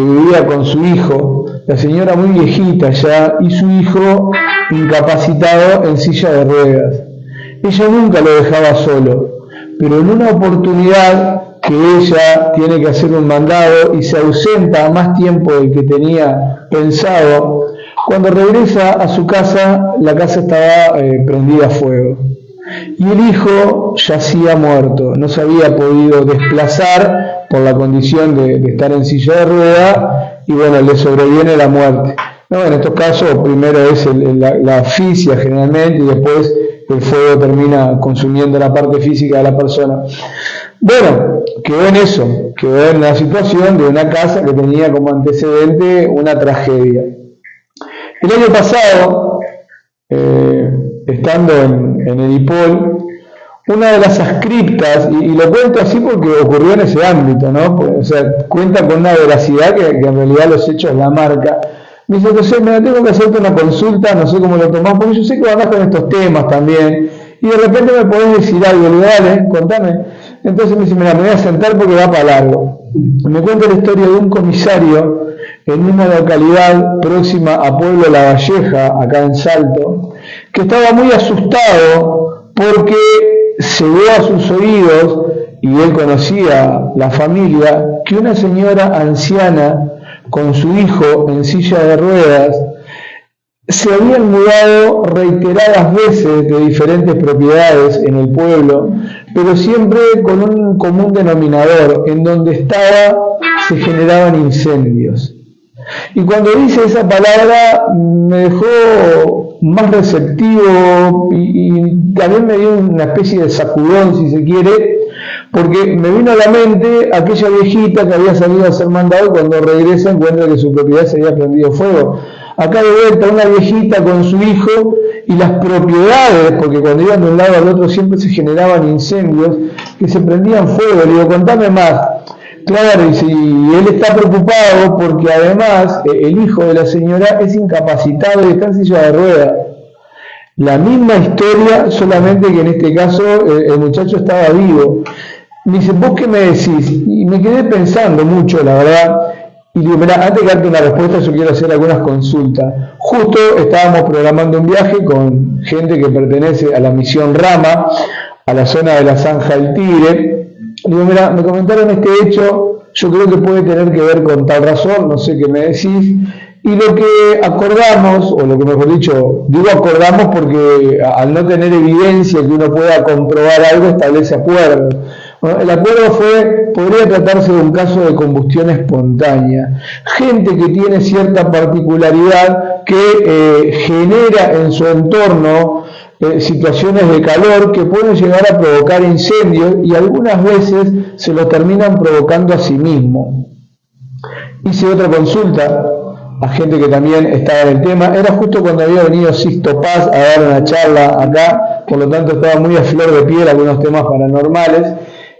que vivía con su hijo, la señora muy viejita ya, y su hijo incapacitado en silla de ruedas. Ella nunca lo dejaba solo, pero en una oportunidad que ella tiene que hacer un mandado y se ausenta más tiempo del que tenía pensado, cuando regresa a su casa, la casa estaba prendida a fuego. Y el hijo yacía muerto, no se había podido desplazar por la condición de estar en silla de ruedas, y bueno, le sobreviene la muerte. No, en estos casos primero es la asfixia generalmente, y después el fuego termina consumiendo la parte física de la persona. Bueno, quedó en eso, quedó en la situación de una casa que tenía como antecedente una tragedia. El año pasado, estando en Edipol, una de las ascriptas, y lo cuento así porque ocurrió en ese ámbito, ¿no? O sea, cuenta con una veracidad que en realidad los hechos la marca. Me dice, José, me tengo que hacerte una consulta, no sé cómo lo tomás, porque yo sé que andás con estos temas también, y de repente me podés decir algo, le digo, dale, contame. Entonces me dice, mira, me voy a sentar porque va para largo. Me cuenta la historia de un comisario en una localidad próxima a Pueblo La Valleja, acá en Salto, que estaba muy asustado porque llegó a sus oídos, y él conocía la familia, que una señora anciana con su hijo en silla de ruedas se habían mudado reiteradas veces de diferentes propiedades en el pueblo, pero siempre con un común denominador: en donde estaba se generaban incendios. Y cuando dice esa palabra me dejó más receptivo y también me dio una especie de sacudón, si se quiere, porque me vino a la mente aquella viejita que había salido a hacer mandado y cuando regresa encuentra que su propiedad se había prendido fuego. Acá de vuelta una viejita con su hijo y las propiedades, porque cuando iban de un lado al otro siempre se generaban incendios, que se prendían fuego. Le digo, contame más. Claro, y si él está preocupado porque además el hijo de la señora es incapacitado y está en silla de ruedas. La misma historia, solamente que en este caso el muchacho estaba vivo. Me dice, ¿vos qué me decís? Y me quedé pensando mucho, la verdad. Y digo, mirá, antes de darte una respuesta, yo quiero hacer algunas consultas. Justo estábamos programando un viaje con gente que pertenece a la misión Rama, a la zona de la Zanja del Tigre. Digo, mira, me comentaron este hecho, yo creo que puede tener que ver con tal razón, no sé qué me decís. Y lo que acordamos, o lo que mejor dicho, digo acordamos porque al no tener evidencia que uno pueda comprobar algo, establece acuerdos. Bueno, el acuerdo fue, podría tratarse de un caso de combustión espontánea. Gente que tiene cierta particularidad que genera en su entorno situaciones de calor que pueden llegar a provocar incendios y algunas veces se lo terminan provocando a sí mismo. Hice otra consulta a gente que también estaba en el tema, era justo cuando había venido Sixto Paz a dar una charla acá, por lo tanto estaba muy a flor de piel algunos temas paranormales,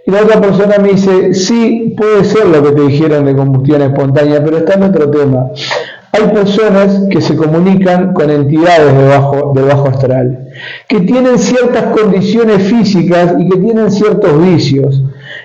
y la otra persona me dice, sí, puede ser lo que te dijeron de combustión espontánea, pero está en otro tema. Hay personas que se comunican con entidades del bajo astral, que tienen ciertas condiciones físicas y que tienen ciertos vicios.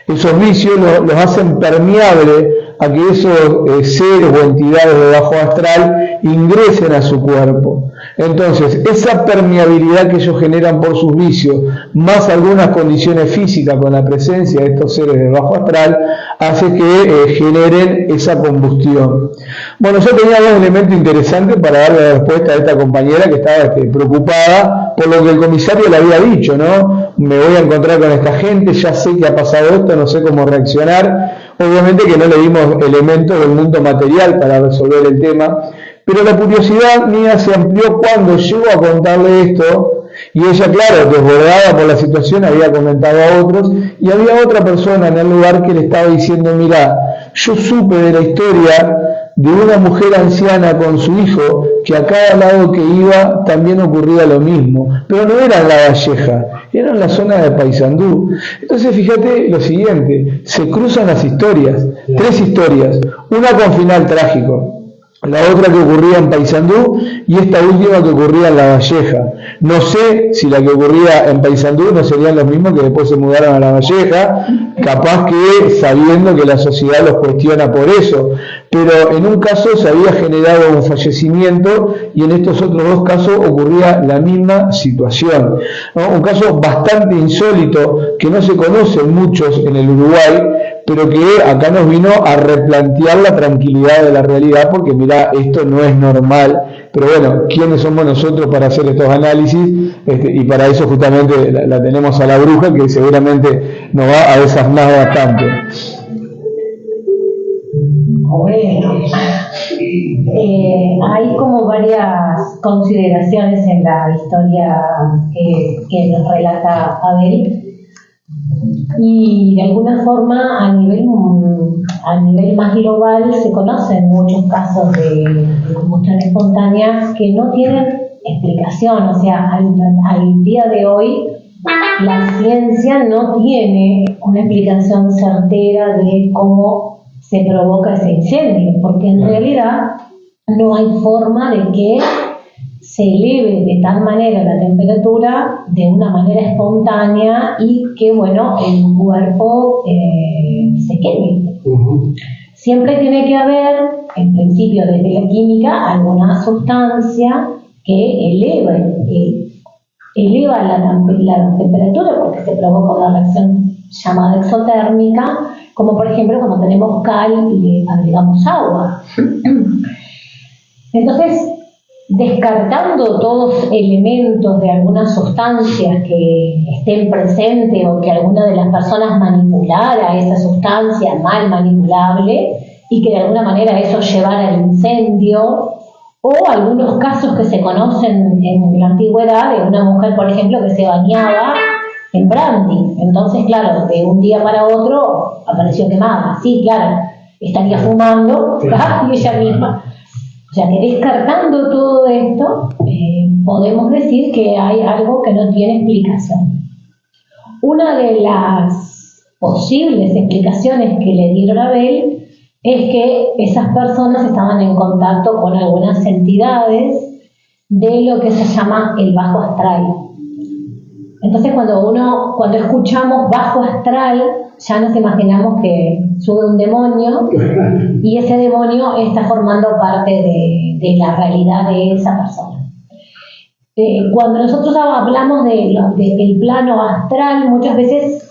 Esos vicios los hacen permeables a que esos seres o entidades de bajo astral ingresen a su cuerpo. Entonces, esa permeabilidad que ellos generan por sus vicios, más algunas condiciones físicas con la presencia de estos seres de bajo astral, hace que generen esa combustión. Bueno, yo tenía dos elementos interesantes para darle la respuesta a esta compañera que estaba preocupada por lo que el comisario le había dicho, ¿no? Me voy a encontrar con esta gente, ya sé que ha pasado esto, no sé cómo reaccionar. Obviamente que no le dimos elementos del mundo material para resolver el tema, pero la curiosidad mía se amplió cuando llego a contarle esto, y ella, claro, desbordada por la situación, había comentado a otros, y había otra persona en el lugar que le estaba diciendo, mirá, yo supe de la historia de una mujer anciana con su hijo, que a cada lado que iba también ocurría lo mismo, pero no era en La Valleja, era en la zona de Paysandú. Entonces fíjate lo siguiente, se cruzan las historias, tres historias, una con final trágico. la otra que ocurría en Paysandú y esta última que ocurría en La Valleja. No sé si la que ocurría en Paysandú no serían los mismos que después se mudaron a La Valleja, capaz que sabiendo que la sociedad los cuestiona por eso, pero en un caso se había generado un fallecimiento y en estos otros dos casos ocurría la misma situación, ¿no? Un caso bastante insólito que no se conocen muchos en el Uruguay, pero que acá nos vino a replantear la tranquilidad de la realidad, porque mirá, esto no es normal, pero bueno, ¿quiénes somos nosotros para hacer estos análisis? Y para eso justamente la tenemos a la bruja, que seguramente nos va a desasnar bastante. Bueno, hay como varias consideraciones en la historia que nos relata Abel. Y de alguna forma a nivel más global se conocen muchos casos de combustión espontánea que no tienen explicación. O sea, al día de hoy la ciencia no tiene una explicación certera de cómo se provoca ese incendio, porque en realidad no hay forma de que se eleve de tal manera la temperatura de una manera espontánea y que, bueno, el cuerpo se queme. Siempre tiene que haber, en principio desde la química, alguna sustancia que eleva la temperatura, porque se provoca una reacción llamada exotérmica, como por ejemplo cuando tenemos cal y le agregamos agua. Entonces, descartando todos elementos de algunas sustancias que estén presentes o que alguna de las personas manipulara esa sustancia mal manipulable y que de alguna manera eso llevara al incendio, o algunos casos que se conocen en la antigüedad de una mujer, por ejemplo, que se bañaba en brandy. Entonces, claro, de un día para otro apareció quemada. Sí, claro, estaría fumando y ella misma. O sea que descartando todo esto, podemos decir que hay algo que no tiene explicación. Una de las posibles explicaciones que le dieron a Abel es que esas personas estaban en contacto con algunas entidades de lo que se llama el bajo astral. Entonces cuando escuchamos bajo astral, ya nos imaginamos que sube un demonio y ese demonio está formando parte de la realidad de esa persona. Cuando nosotros hablamos del plano astral, muchas veces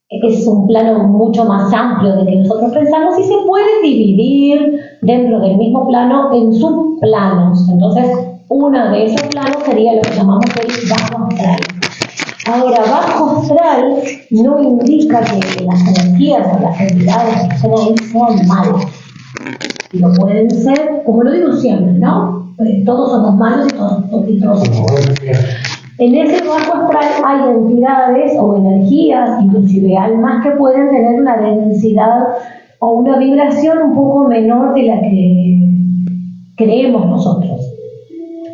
es un plano mucho más amplio de que nosotros pensamos y se puede dividir dentro del mismo plano en subplanos. Entonces, uno de esos planos sería lo que llamamos el bajo astral. Ahora, bajo astral no indica que las energías o las entidades que estén ahí sean malas. Lo pueden ser, como lo digo siempre, ¿no? Todos somos malos y todos somos buenos. En ese bajo astral hay entidades o energías, inclusive almas, que pueden tener una densidad o una vibración un poco menor de la que creemos nosotros.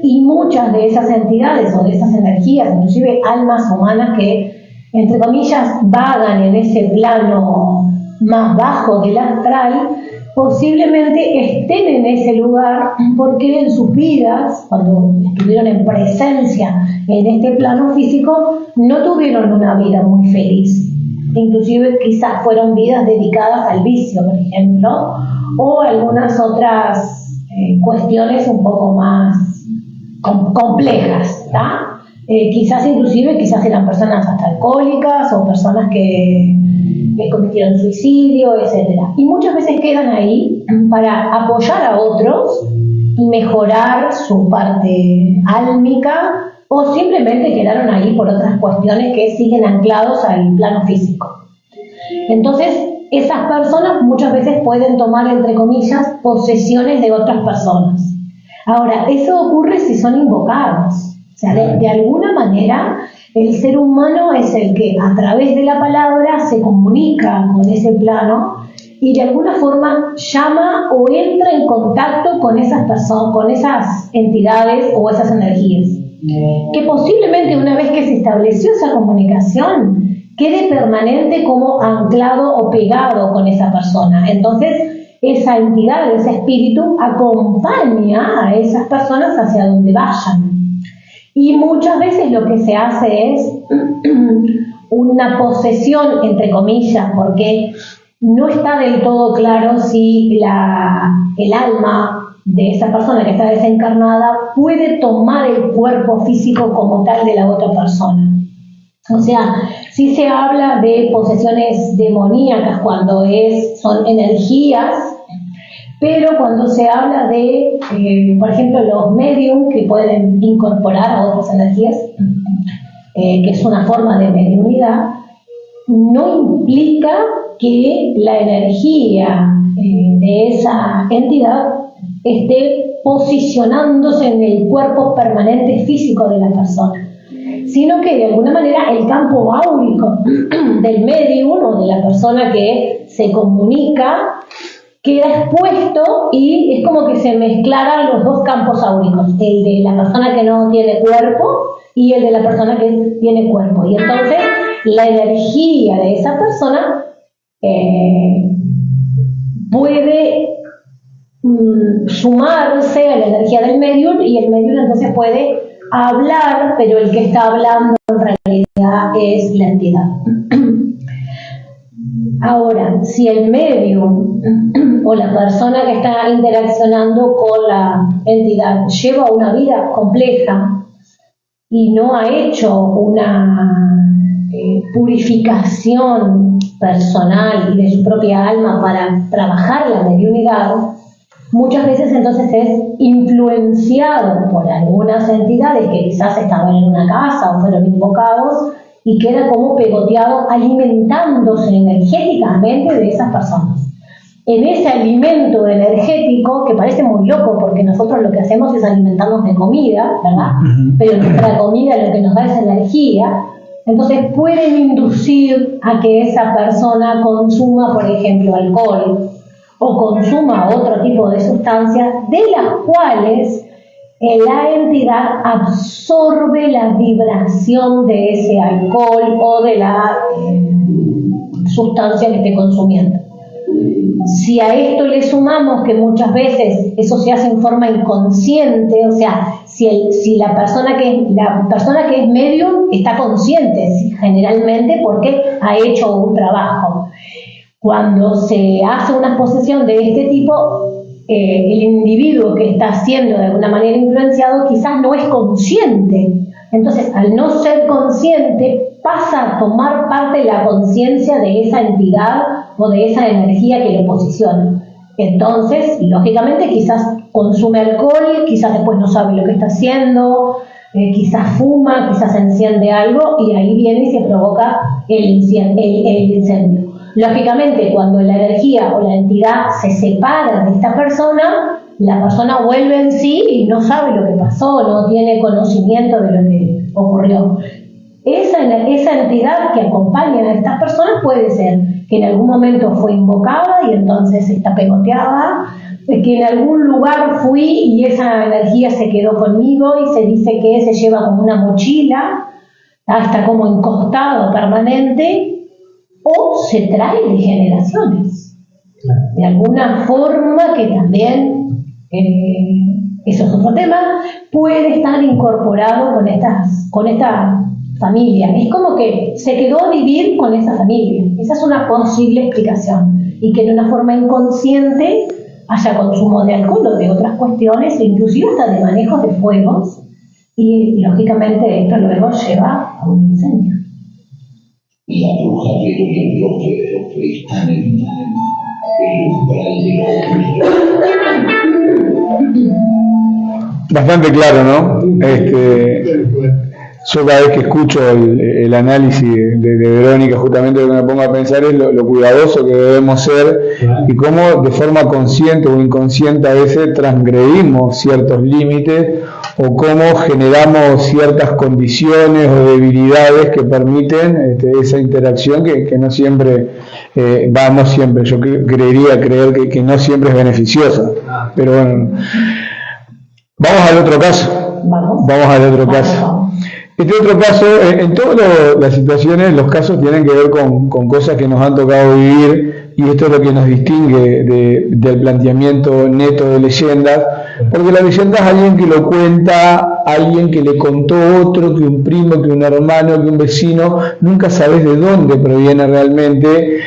Y muchas de esas entidades o de esas energías, inclusive almas humanas que, entre comillas, vagan en ese plano más bajo del astral, posiblemente estén en ese lugar porque en sus vidas, cuando estuvieron en presencia en este plano físico, no tuvieron una vida muy feliz. Inclusive quizás fueron vidas dedicadas al vicio, por ejemplo, o algunas otras cuestiones un poco más complejas, ¿tá? Quizás eran personas hasta alcohólicas o personas que cometieron suicidio, etcétera. Y muchas veces quedan ahí para apoyar a otros y mejorar su parte álmica, o simplemente quedaron ahí por otras cuestiones que siguen anclados al plano físico. Entonces, esas personas muchas veces pueden tomar, entre comillas, posesiones de otras personas. Ahora, eso ocurre si son invocados. O sea, de alguna manera, el ser humano es el que a través de la palabra se comunica con ese plano y de alguna forma llama o entra en contacto con esas personas, con esas entidades o esas energías. Que posiblemente una vez que se estableció esa comunicación, quede permanente como anclado o pegado con esa persona. Entonces, esa entidad, ese espíritu, acompaña a esas personas hacia donde vayan. Y muchas veces lo que se hace es una posesión, entre comillas, porque no está del todo claro si el alma de esa persona que está desencarnada puede tomar el cuerpo físico como tal de la otra persona. O sea, sí se habla de posesiones demoníacas cuando son energías, pero cuando se habla de, por ejemplo, los medium que pueden incorporar a otras energías, que es una forma de mediunidad, no implica que la energía de esa entidad esté posicionándose en el cuerpo permanente físico de la persona, sino que de alguna manera el campo áurico del medium o de la persona que se comunica queda expuesto y es como que se mezclaran los dos campos áuricos, el de la persona que no tiene cuerpo y el de la persona que tiene cuerpo. Y entonces la energía de esa persona puede sumarse a la energía del medium y el medium entonces puede hablar, pero el que está hablando en realidad es la entidad. Ahora, si el medium o la persona que está interaccionando con la entidad lleva una vida compleja y no ha hecho una purificación personal y de su propia alma para trabajar la mediunidad, muchas veces entonces es influenciado por algunas entidades que quizás estaban en una casa o fueron invocados y queda como pegoteado alimentándose energéticamente de esas personas. En ese alimento energético, que parece muy loco porque nosotros lo que hacemos es alimentarnos de comida, ¿verdad? Pero nuestra comida lo que nos da es energía, entonces pueden inducir a que esa persona consuma, por ejemplo, alcohol o consuma otro tipo de sustancias de las cuales la entidad absorbe la vibración de ese alcohol o de la sustancia que esté consumiendo. Si a esto le sumamos que muchas veces eso se hace en forma inconsciente, o sea, si la persona que es medium está consciente generalmente porque ha hecho un trabajo. Cuando se hace una posesión de este tipo, el individuo que está siendo de alguna manera influenciado quizás no es consciente. Entonces, al no ser consciente, pasa a tomar parte de la conciencia de esa entidad o de esa energía que lo posiciona. Entonces, lógicamente, quizás consume alcohol, quizás después no sabe lo que está haciendo, quizás fuma, quizás enciende algo y ahí viene y se provoca el incendio. Lógicamente, cuando la energía o la entidad se separa de esta persona, la persona vuelve en sí y no sabe lo que pasó, no tiene conocimiento de lo que ocurrió. Esa entidad que acompaña a estas personas puede ser que en algún momento fue invocada y entonces está pegoteada, que en algún lugar fui y esa energía se quedó conmigo y se dice que se lleva como una mochila, está como encostado permanente, o se trae de generaciones. De alguna forma que también, eso es otro tema, puede estar incorporado con esta familia. Es como que se quedó a vivir con esa familia. Esa es una posible explicación. Y que de una forma inconsciente haya consumo de alcohol o de otras cuestiones, inclusive hasta de manejos de fuegos, y lógicamente esto luego lleva a un incendio. La bruja de los que están en el umbral de los... Bastante claro, ¿no? Yo cada vez que escucho el análisis de Verónica, justamente lo que me pongo a pensar es lo cuidadoso que debemos ser y cómo de forma consciente o inconsciente a veces transgredimos ciertos límites o cómo generamos ciertas condiciones o debilidades que permiten esa interacción que no siempre, no siempre, yo creer que no siempre es beneficiosa. Pero bueno, vamos al otro caso. Vamos al otro caso. Este otro caso, en todas las situaciones, los casos tienen que ver con cosas que nos han tocado vivir y esto es lo que nos distingue del planteamiento neto de leyendas, porque la leyenda es alguien que lo cuenta, alguien que le contó otro, que un primo, que un hermano, que un vecino, nunca sabes de dónde proviene realmente,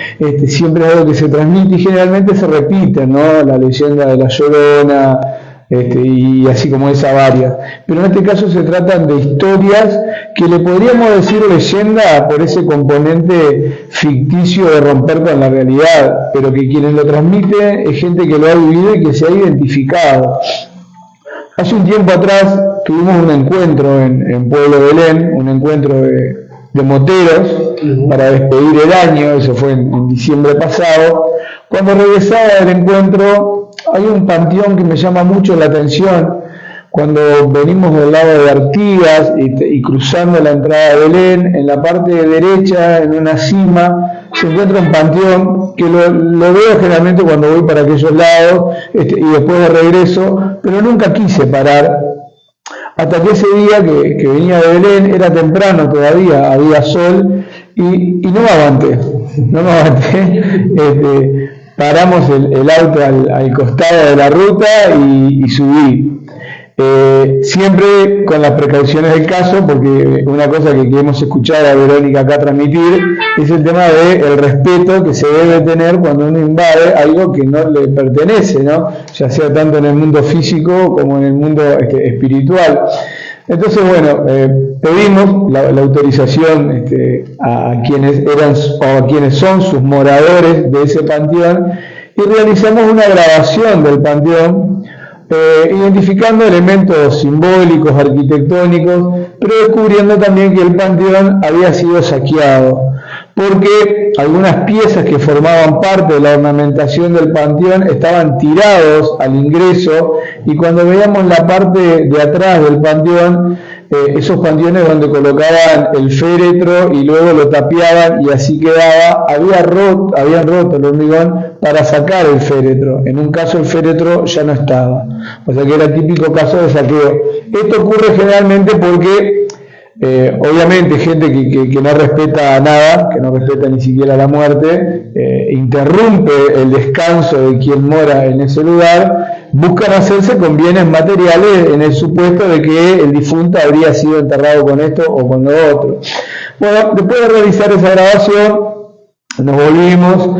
siempre es algo que se transmite y generalmente se repite, ¿no? La leyenda de la Llorona, y así como esa varias. Pero en este caso se tratan de historias que le podríamos decir leyenda por ese componente ficticio de romper con la realidad, pero que quienes lo transmiten es gente que lo ha vivido y que se ha identificado. Hace un tiempo atrás tuvimos un encuentro en Pueblo Belén, un encuentro de moteros para despedir el año, eso fue en diciembre pasado. Cuando regresaba del encuentro, hay un panteón que me llama mucho la atención. Cuando venimos del lado de Artigas y cruzando la entrada de Belén, en la parte derecha, en una cima, se encuentra un panteón que lo veo generalmente cuando voy para aquellos lados y después de regreso, pero nunca quise parar. Hasta que ese día que venía de Belén, era temprano todavía, había sol, y no me aguanté. Paramos el auto al costado de la ruta y subí. Siempre con las precauciones del caso, porque una cosa que queremos escuchar a Verónica acá transmitir es el tema del respeto que se debe tener cuando uno invade algo que no le pertenece, ¿no? Ya sea tanto en el mundo físico como en el mundo espiritual. Entonces, bueno, pedimos la autorización a quienes eran o a quienes son sus moradores de ese panteón y realizamos una grabación del panteón, identificando elementos simbólicos, arquitectónicos, pero descubriendo también que el panteón había sido saqueado, porque algunas piezas que formaban parte de la ornamentación del panteón estaban tirados al ingreso, y cuando veíamos la parte de atrás del panteón, esos panteones donde colocaban el féretro y luego lo tapiaban y así quedaba, habían roto el hormigón para sacar el féretro. En un caso el féretro ya no estaba, o sea que era el típico caso de saqueo. Esto ocurre generalmente porque obviamente gente que no respeta nada, que no respeta ni siquiera la muerte, interrumpe el descanso de quien mora en ese lugar, buscan hacerse con bienes materiales en el supuesto de que el difunto habría sido enterrado con esto o con lo otro. Bueno, después de realizar esa grabación, nos volvimos,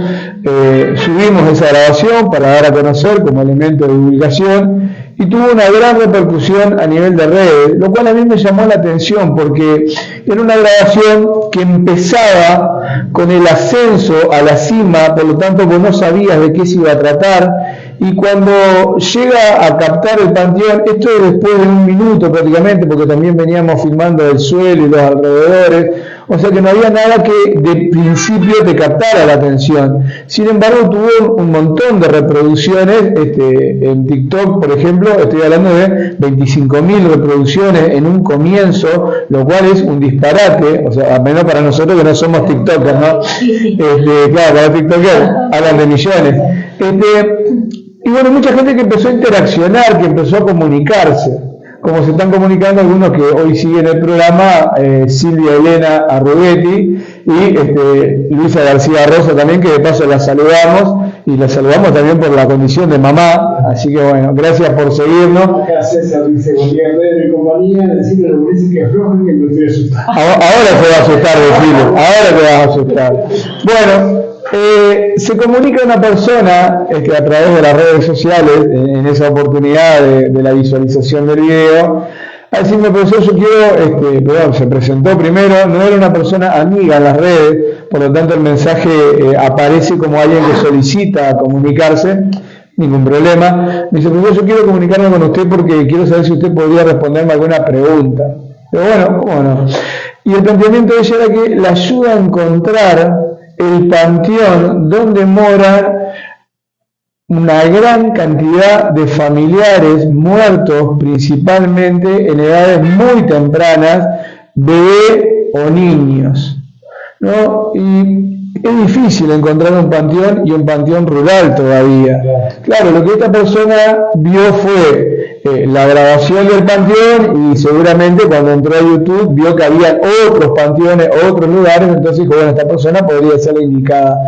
subimos esa grabación para dar a conocer como elemento de divulgación, y tuvo una gran repercusión a nivel de redes, lo cual a mí me llamó la atención porque era una grabación que empezaba con el ascenso a la cima, por lo tanto vos no sabías de qué se iba a tratar, y cuando llega a captar el panteón, esto es después de un minuto prácticamente, porque también veníamos filmando el suelo y los alrededores, o sea que no había nada que de principio te captara la atención. Sin embargo, tuvo un montón de reproducciones, en TikTok, por ejemplo, estoy hablando de 25.000 reproducciones en un comienzo, lo cual es un disparate, o sea, al menos para nosotros que no somos TikTokers, ¿no? Claro, para TikTokers hablan de millones. Y bueno, mucha gente que empezó a interaccionar, que empezó a comunicarse, como se están comunicando algunos que hoy siguen el programa, Silvia Elena Arruguetti y Luisa García Rosa también, que de paso la saludamos, y la saludamos también por la condición de mamá, así que bueno, gracias por seguirnos. Gracias a Luis Seguridad y compañía, decirle a los que aflojen que me estoy asustando. Ahora se va a asustar, decirle, ahora te vas a asustar. Bueno, se comunica una persona a través de las redes sociales, en esa oportunidad de la visualización del video, a decirme: profesor, yo quiero, se presentó primero, no era una persona amiga en las redes, por lo tanto el mensaje aparece como alguien que solicita comunicarse, ningún problema. Me dice: profesor, yo quiero comunicarme con usted porque quiero saber si usted podría responderme alguna pregunta. Pero bueno, ¿cómo no? Y el planteamiento de ella era que la ayuda a encontrar el panteón donde moran una gran cantidad de familiares muertos, principalmente en edades muy tempranas, bebés o niños, ¿no? Y es difícil encontrar un panteón, y un panteón rural todavía. Claro, lo que esta persona vio fue la grabación del panteón, y seguramente cuando entró a YouTube vio que había otros panteones, otros lugares, entonces dijo: bueno, esta persona podría ser la indicada.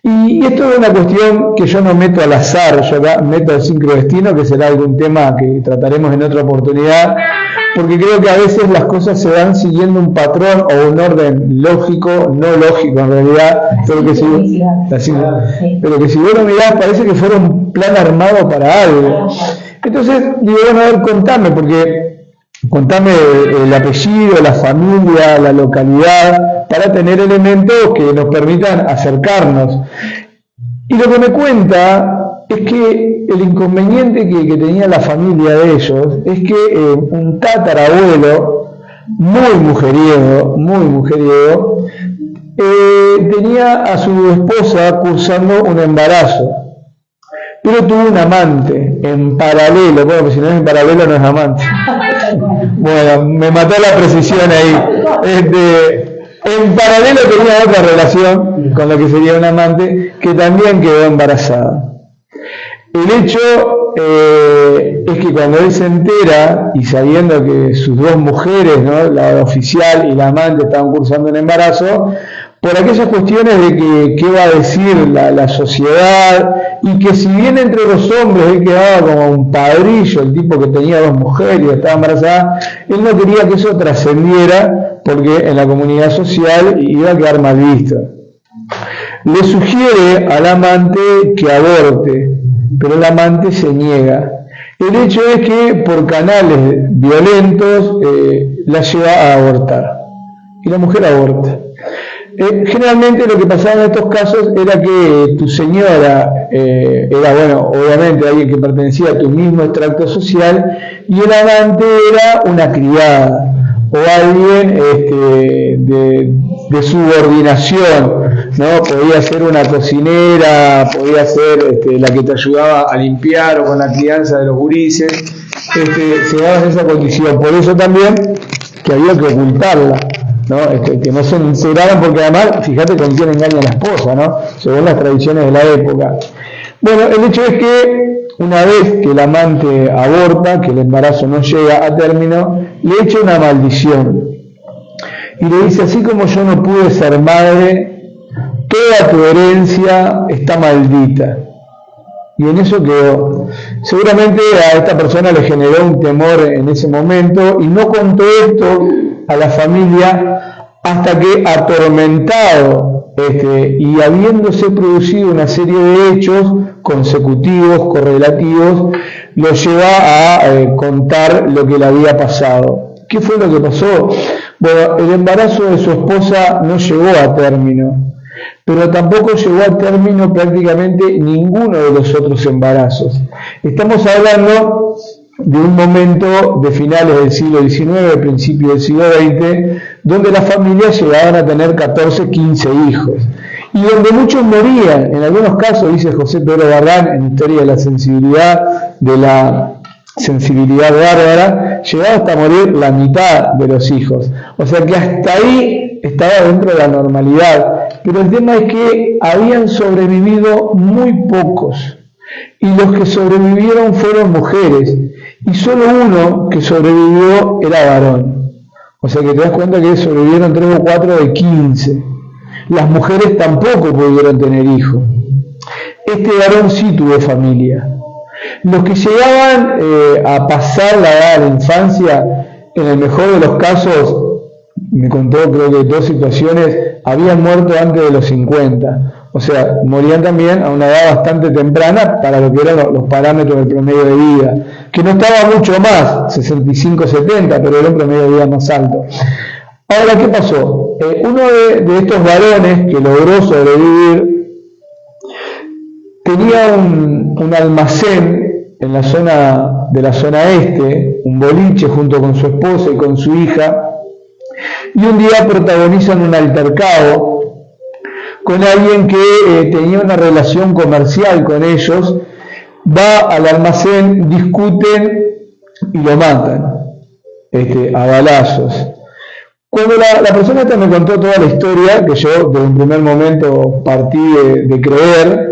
Y esto es una cuestión que yo no meto al azar, yo acá meto al sincrodestino, que será algún tema que trataremos en otra oportunidad, porque creo que a veces las cosas se van siguiendo un patrón o un orden lógico, no lógico en realidad, pero que si vos lo mirás parece que fuera un plan armado para algo. Entonces digo, bueno, a ver, contame el apellido, la familia, la localidad, para tener elementos que nos permitan acercarnos. Y lo que me cuenta es que el inconveniente que tenía la familia de ellos es que un tatarabuelo muy mujeriego, tenía a su esposa cursando un embarazo, pero tuvo un amante en paralelo. Bueno, pues si no es en paralelo no es amante. Bueno, me mató la precisión ahí. En paralelo tenía otra relación con la que sería un amante, que también quedó embarazada. El hecho es que cuando él se entera, y sabiendo que sus dos mujeres, ¿no?, la oficial y la amante, estaban cursando un embarazo, por aquellas cuestiones de que qué va a decir la sociedad, y que si bien entre los hombres él quedaba como un padrillo, el tipo que tenía dos mujeres y estaba embarazada, él no quería que eso trascendiera, porque en la comunidad social iba a quedar mal visto. Le sugiere al amante que aborte, pero el amante se niega. El hecho es que por canales violentos la lleva a abortar, y la mujer aborta. Generalmente lo que pasaba en estos casos era que tu señora era, bueno, obviamente alguien que pertenecía a tu mismo extracto social, y el amante era una criada o alguien de subordinación, ¿no? Podía ser una cocinera, podía ser la que te ayudaba a limpiar o con la crianza de los gurises, se daba en esa condición. Por eso también que había que ocultarla, ¿no? Que no se enteraran, porque además, fíjate con quién engaña la esposa, ¿no?, según las tradiciones de la época. Bueno, el hecho es que una vez que el amante aborta, que el embarazo no llega a término, le echa una maldición y le dice: así como yo no pude ser madre, toda tu herencia está maldita. Y en eso quedó. Seguramente a esta persona le generó un temor en ese momento, y no contó esto a la familia hasta que, atormentado y habiéndose producido una serie de hechos consecutivos, correlativos, lo lleva a contar lo que le había pasado. ¿Qué fue lo que pasó? Bueno, el embarazo de su esposa no llegó a término, pero tampoco llegó a término prácticamente ninguno de los otros embarazos. Estamos hablando de un momento de finales del siglo XIX, principios del siglo XX, donde las familias llegaban a tener 14, 15 hijos, y donde muchos morían. En algunos casos, dice José Pedro Barrán en Historia de la sensibilidad bárbara, llegaba hasta morir la mitad de los hijos. O sea que hasta ahí estaba dentro de la normalidad. Pero el tema es que habían sobrevivido muy pocos, y los que sobrevivieron fueron mujeres, y solo uno que sobrevivió era varón. O sea que te das cuenta que sobrevivieron 3 o 4 de 15. Las mujeres tampoco pudieron tener hijos. Este varón sí tuvo familia. Los que llegaban a pasar la edad de la infancia, en el mejor de los casos, me contó, creo que 2 situaciones, habían muerto antes de los 50. O sea, morían también a una edad bastante temprana para lo que eran los parámetros del promedio de vida, que no estaba mucho más, 65, 70, pero era un promedio de vida más alto. Ahora, ¿qué pasó? Uno de estos varones que logró sobrevivir tenía un almacén en la zona este, un boliche, junto con su esposa y con su hija, y un día protagonizan un altercado con alguien que tenía una relación comercial con ellos. Va al almacén, discuten y lo matan a balazos. Cuando la persona esta me contó toda la historia, que yo desde un primer momento partí de creer,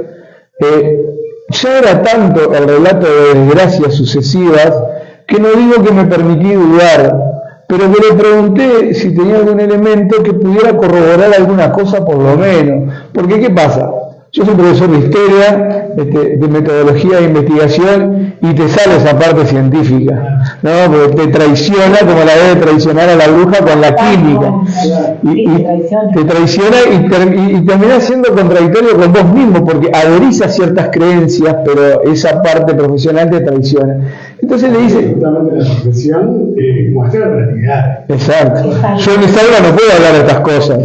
ya era tanto el relato de desgracias sucesivas que no digo que me permití dudar, pero que le pregunté si tenía algún elemento que pudiera corroborar alguna cosa por lo menos. Porque ¿qué pasa? Yo soy profesor de historia, de metodología de investigación, y te sale esa parte científica, ¿no? Porque te traiciona como la debe traicionar a la bruja con la química. Y te traiciona y terminás siendo contradictorio con vos mismo, porque adherís a ciertas creencias, pero esa parte profesional te traiciona. Entonces le dice... Justamente la profesión muestra la realidad. Exacto. Yo en esta hora no puedo hablar de estas cosas,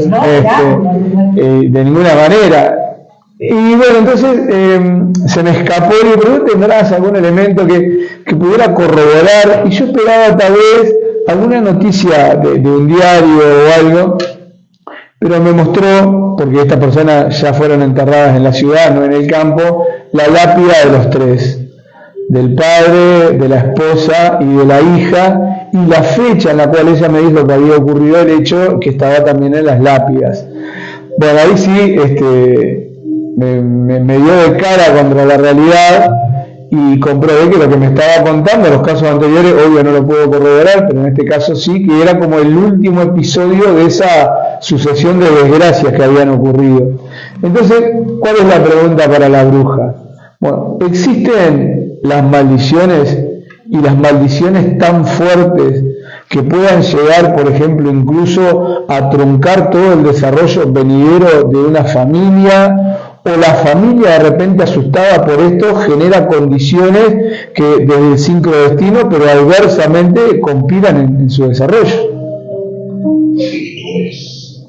de ninguna manera. Y bueno, entonces se me escapó y le pregunté, ¿tendrás algún elemento que pudiera corroborar? Y yo esperaba tal vez alguna noticia de un diario o algo, pero me mostró, porque estas personas ya fueron enterradas en la ciudad, no en el campo, la lápida de los tres, del padre, de la esposa y de la hija, y la fecha en la cual ella me dijo que había ocurrido el hecho, que estaba también en las lápidas. Bueno, ahí sí, me dio de cara contra la realidad y comprobé que lo que me estaba contando, los casos anteriores, obvio no lo puedo corroborar, pero en este caso sí, que era como el último episodio de esa sucesión de desgracias que habían ocurrido. Entonces, ¿cuál es la pregunta para la bruja? Bueno, ¿existen las maldiciones y las maldiciones tan fuertes que puedan llegar, por ejemplo, incluso a truncar todo el desarrollo venidero de una familia? ¿O la familia de repente asustada por esto genera condiciones que desde el sincrodestino, pero adversamente compilan en su desarrollo? Esto es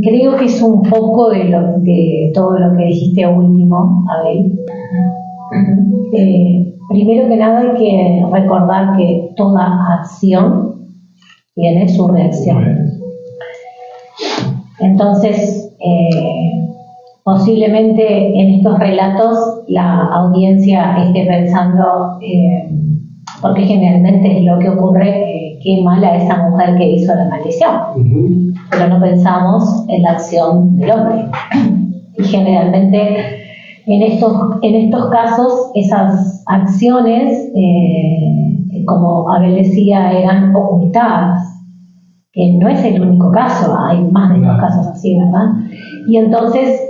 Creo que es un poco de todo lo que dijiste último, Abel. Primero que nada hay que recordar que toda acción tiene su reacción. Entonces, posiblemente en estos relatos la audiencia esté pensando, porque generalmente es lo que ocurre, qué mala esa mujer que hizo la maldición, pero no pensamos en la acción del hombre. Y generalmente en estos casos esas acciones, como Abel decía, eran ocultadas, que no es el único caso, hay más de estos casos así, ¿verdad? Y entonces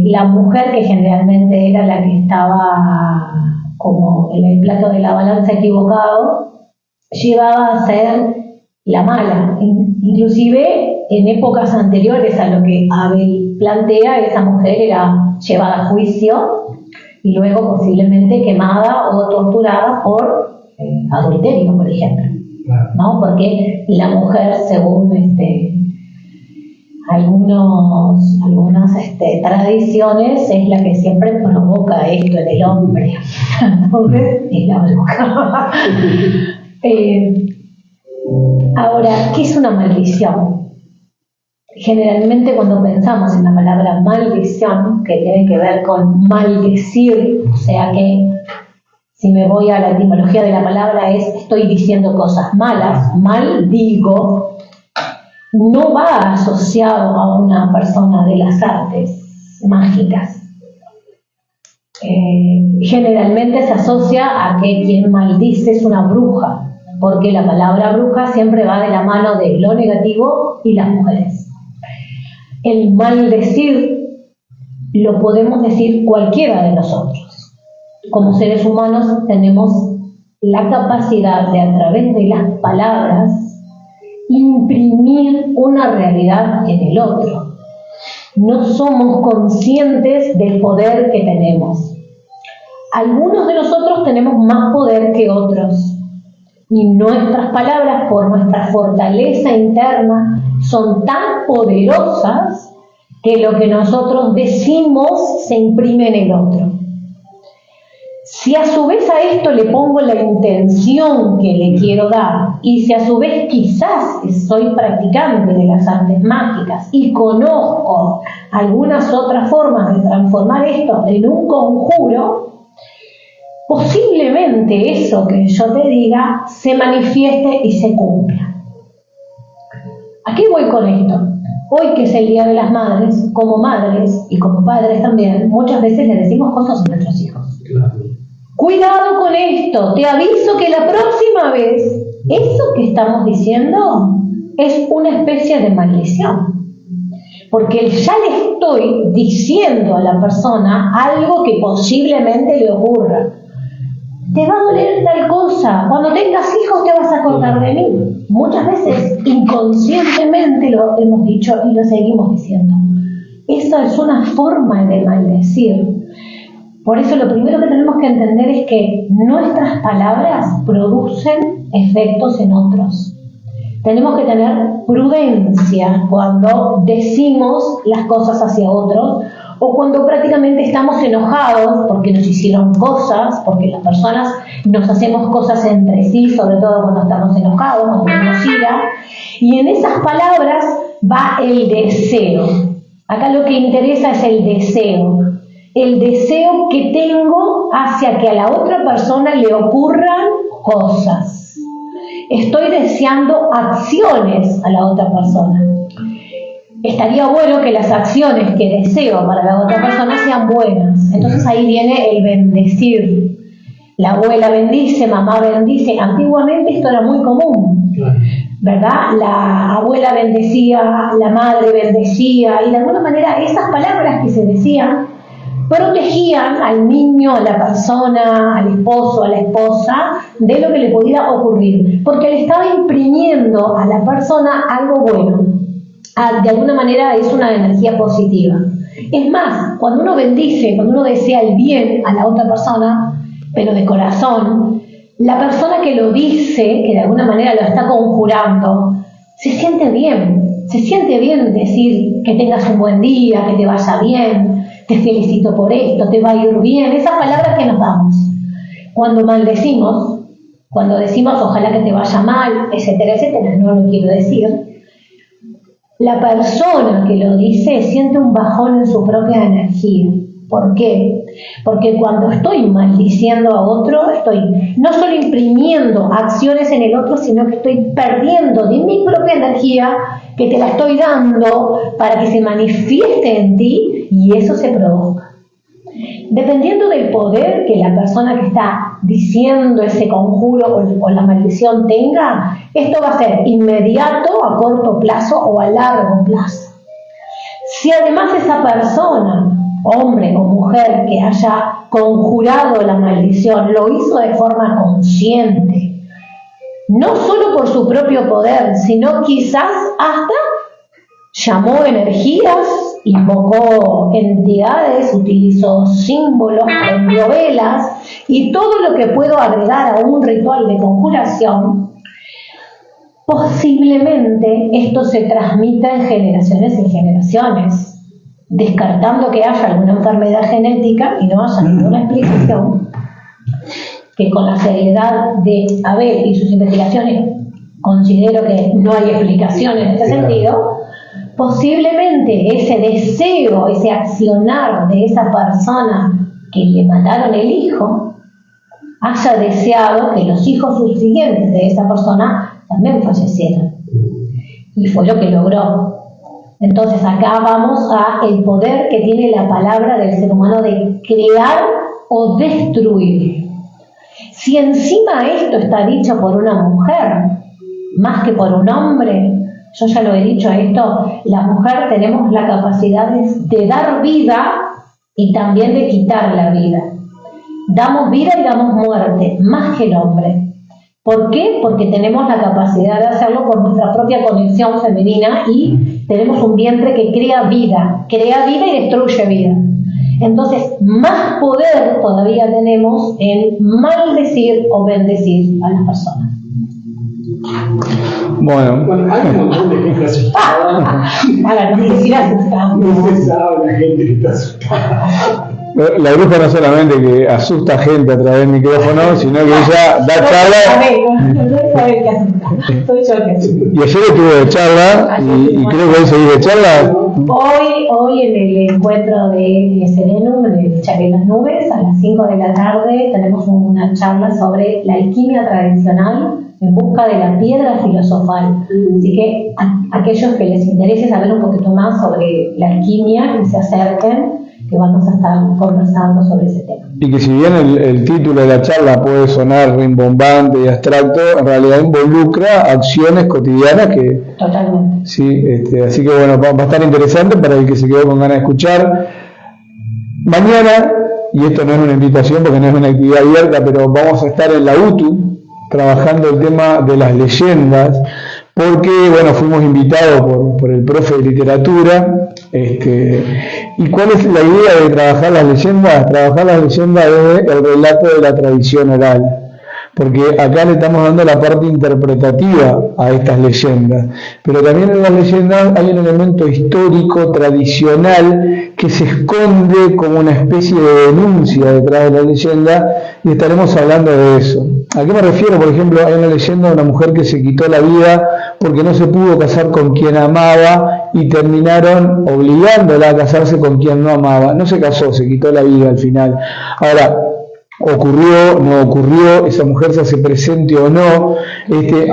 la mujer, que generalmente era la que estaba como en el plato de la balanza equivocado, llevaba a ser la mala. Inclusive en épocas anteriores a lo que Abel plantea, esa mujer era llevada a juicio y luego posiblemente quemada o torturada por adulterio, por ejemplo, ¿no? Porque la mujer, según algunas tradiciones, es la que siempre provoca esto en el hombre. Entonces, es la bruja. Ahora, ¿qué es una maldición? Generalmente cuando pensamos en la palabra maldición, que tiene que ver con maldecir, o sea que si me voy a la etimología de la palabra estoy diciendo cosas malas, maldigo, no va asociado a una persona de las artes mágicas. Generalmente se asocia a que quien maldice es una bruja, porque la palabra bruja siempre va de la mano de lo negativo y las mujeres. El maldecir lo podemos decir cualquiera de nosotros. Como seres humanos tenemos la capacidad de, a través de las palabras, imprimir una realidad en el otro. No somos conscientes del poder que tenemos. Algunos de nosotros tenemos más poder que otros, y nuestras palabras, por nuestra fortaleza interna, son tan poderosas que lo que nosotros decimos se imprime en el otro. Si a su vez a esto le pongo la intención que le quiero dar, y si a su vez quizás soy practicante de las artes mágicas y conozco algunas otras formas de transformar esto en un conjuro, posiblemente eso que yo te diga se manifieste y se cumpla. ¿A qué voy con esto? Hoy, que es el Día de las Madres, como madres y como padres también, muchas veces le decimos cosas a nuestros hijos. Claro. Cuidado con esto, te aviso que la próxima vez, eso que estamos diciendo es una especie de maldición, porque ya le estoy diciendo a la persona algo que posiblemente le ocurra. Te va a doler tal cosa, cuando tengas hijos te vas a acordar de mí. Muchas veces inconscientemente lo hemos dicho y lo seguimos diciendo. Esa es una forma de maldecir. Por eso lo primero que tenemos que entender es que nuestras palabras producen efectos en otros. Tenemos que tener prudencia cuando decimos las cosas hacia otros o cuando prácticamente estamos enojados porque nos hicieron cosas, porque las personas nos hacemos cosas entre sí, sobre todo cuando estamos enojados, cuando tenemos ira, y en esas palabras va el deseo. Acá lo que interesa es el deseo que tengo hacia que a la otra persona le ocurran cosas. Estoy deseando acciones a la otra persona. Estaría bueno que las acciones que deseo para la otra persona sean buenas. Entonces ahí viene el bendecir. La abuela bendice, mamá bendice. Antiguamente esto era muy común, ¿verdad? La abuela bendecía, la madre bendecía, y de alguna manera esas palabras que se decían protegían al niño, a la persona, al esposo, a la esposa, de lo que le pudiera ocurrir, porque le estaba imprimiendo a la persona algo bueno. De alguna manera es una energía positiva. Es más, cuando uno bendice, cuando uno desea el bien a la otra persona, pero de corazón, la persona que lo dice, que de alguna manera lo está conjurando, se siente bien decir que tengas un buen día, que te vaya bien, te felicito por esto, te va a ir bien, esas palabras que nos damos. Cuando maldecimos, cuando decimos ojalá que te vaya mal, etcétera, etcétera, no lo quiero decir, la persona que lo dice siente un bajón en su propia energía. ¿Por qué? Porque cuando estoy maldiciendo a otro, estoy no solo imprimiendo acciones en el otro, sino que estoy perdiendo de mi propia energía, que te la estoy dando para que se manifieste en ti y eso se produzca. Dependiendo del poder que la persona que está diciendo ese conjuro o la maldición tenga, esto va a ser inmediato, a corto plazo o a largo plazo. Si además esa persona, hombre o mujer que haya conjurado la maldición, lo hizo de forma consciente, no solo por su propio poder, sino quizás hasta llamó energías, invocó entidades, utilizó símbolos, prendió velas y todo lo que puedo agregar a un ritual de conjuración, posiblemente esto se transmita en generaciones y generaciones, descartando que haya alguna enfermedad genética y no haya ninguna explicación, que con la seriedad de Abel y sus investigaciones considero que no hay explicación en este sentido. Posiblemente ese deseo, ese accionar de esa persona que le mataron el hijo, haya deseado que los hijos subsiguientes de esa persona también fallecieran. Y fue lo que logró. Entonces acá vamos a el poder que tiene la palabra del ser humano de crear o destruir. Si encima esto está dicho por una mujer, más que por un hombre, yo ya lo he dicho esto, la mujer tenemos la capacidad de dar vida y también de quitar la vida. Damos vida y damos muerte, más que el hombre. ¿Por qué? Porque tenemos la capacidad de hacerlo por nuestra propia conexión femenina y tenemos un vientre que crea vida y destruye vida. Entonces, más poder todavía tenemos en maldecir o bendecir a las personas. Bueno, hay un montón de gente asustada. Para no decir asustada. No se sabe la gente que está asustada. la bruja no solamente que asusta gente a través del micrófono, sino que ella da charla. Soy yo que asusta. Y ayer estuve de charla y creo que hoy seguís de charla. Hoy en el encuentro de Serenum, de Charla en las Nubes, a las 5 de la tarde tenemos una charla sobre la alquimia tradicional en busca de la piedra filosofal. Así que a aquellos que les interese saber un poquito más sobre la alquimia, que se acerquen, que vamos a estar conversando sobre ese tema. Y que si bien el título de la charla puede sonar rimbombante y abstracto, en realidad involucra acciones cotidianas que... Totalmente. Sí, así que bueno, va a estar interesante para el que se quedó con ganas de escuchar. Mañana, y esto no es una invitación porque no es una actividad abierta, pero vamos a estar en la UTU trabajando el tema de las leyendas, porque bueno, fuimos invitados por el profe de literatura. ¿Y cuál es la idea de trabajar las leyendas? Trabajar las leyendas es el relato de la tradición oral, porque acá le estamos dando la parte interpretativa a estas leyendas, pero también en las leyendas hay un elemento histórico, tradicional, que se esconde como una especie de denuncia detrás de la leyenda, y estaremos hablando de eso. ¿A qué me refiero? Por ejemplo, hay una leyenda de una mujer que se quitó la vida porque no se pudo casar con quien amaba y terminaron obligándola a casarse con quien no amaba. No se casó, se quitó la vida al final. Ahora, ocurrió, no ocurrió, esa mujer se hace presente o no.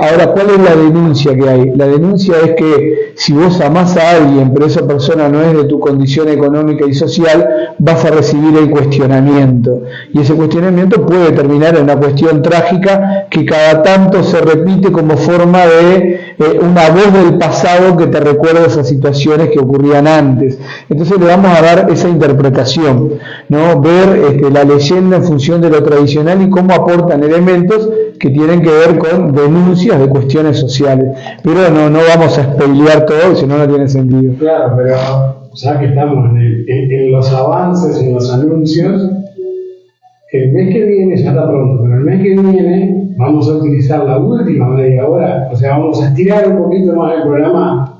Ahora, ¿cuál es la denuncia que hay? La denuncia es que si vos amás a alguien, pero esa persona no es de tu condición económica y social, vas a recibir el cuestionamiento. Y ese cuestionamiento puede terminar en una cuestión trágica que cada tanto se repite como forma de una voz del pasado que te recuerda esas situaciones que ocurrían antes. Entonces le vamos a dar esa interpretación, ¿no? Ver la leyenda en función de lo tradicional y cómo aportan elementos que tienen que ver con denuncias de cuestiones sociales. Pero no vamos a spoilear todo, si no, no tiene sentido. Claro, pero ya que estamos en los avances, en los anuncios, el mes que viene, ya está pronto, pero el mes que viene vamos a utilizar la última media hora, o sea, vamos a estirar un poquito más el programa,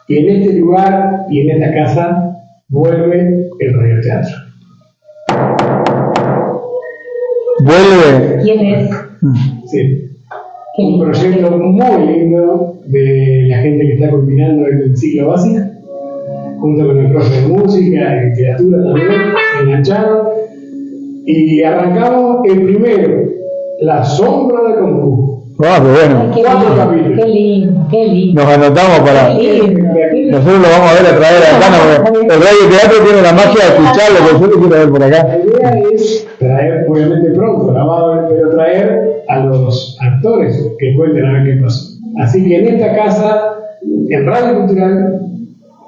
y en este lugar y en esta casa vuelve el radioteatro. ¿Vuelve? ¿Quién es? Sí. Qué Un lindo. proyecto muy lindo de la gente que está culminando el ciclo básico, junto con el profe de música, de literatura también, se engancharon, y arrancamos el primero, La Sombra de Kung Fu. Ah, pero bueno, Ay, qué 4 lindo, capítulos. qué lindo, qué lindo. nos anotamos para... Qué lindo, qué lindo. Nosotros lo vamos a ver a traer acá. El radio teatro tiene la magia de escucharlo, que yo lo quiero ver por acá. La idea es traer, obviamente pronto, grabado, pero traer a los actores que cuenten a ver qué pasó. Así que en esta casa, en Radio Cultural,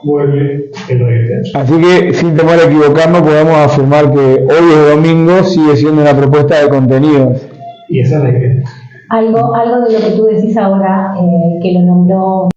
vuelve el radioteatro. Así que, sin temor a equivocarnos, podemos afirmar que hoy es domingo, sigue siendo una propuesta de contenidos. Y esa es la idea. Algo de lo que tú decís ahora, que lo nombró